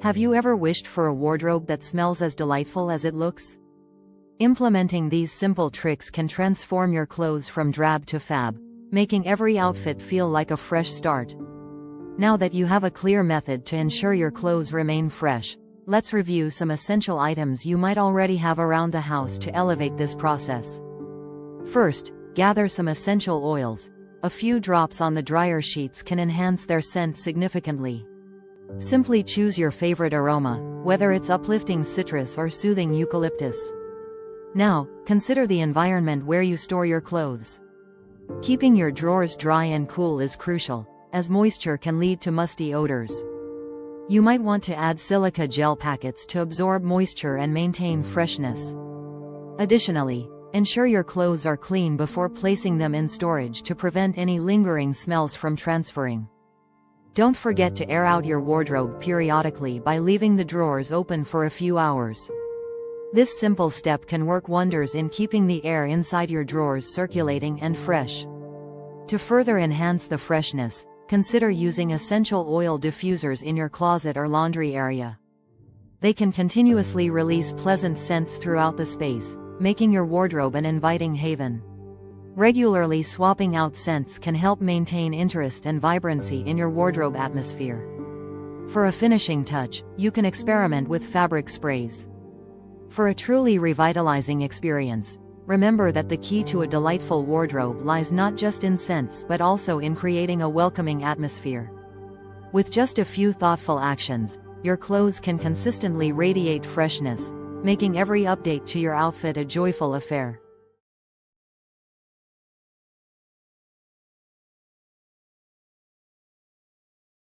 Have you ever wished for a wardrobe that smells as delightful as it looks? Implementing these simple tricks can transform your clothes from drab to fab, making every outfit feel like a fresh start. Now that you have a clear method to ensure your clothes remain fresh, let's review some essential items you might already have around the house to elevate this process. First, gather some essential oils. A few drops on the dryer sheets can enhance their scent significantly. Simply choose your favorite aroma, whether it's uplifting citrus or soothing eucalyptus. Now, consider the environment where you store your clothes. Keeping your drawers dry and cool is crucial, as moisture can lead to musty odors. You might want to add silica gel packets to absorb moisture and maintain freshness. Additionally, ensure your clothes are clean before placing them in storage to prevent any lingering smells from transferring. Don't forget to air out your wardrobe periodically by leaving the drawers open for a few hours. This simple step can work wonders in keeping the air inside your drawers circulating and fresh. To further enhance the freshness, consider using essential oil diffusers in your closet or laundry area. They can continuously release pleasant scents throughout the space, making your wardrobe an inviting haven. Regularly swapping out scents can help maintain interest and vibrancy in your wardrobe atmosphere. For a finishing touch, you can experiment with fabric sprays. For a truly revitalizing experience, remember that the key to a delightful wardrobe lies not just in scents but also in creating a welcoming atmosphere. With just a few thoughtful actions, your clothes can consistently radiate freshness, making every update to your outfit a joyful affair.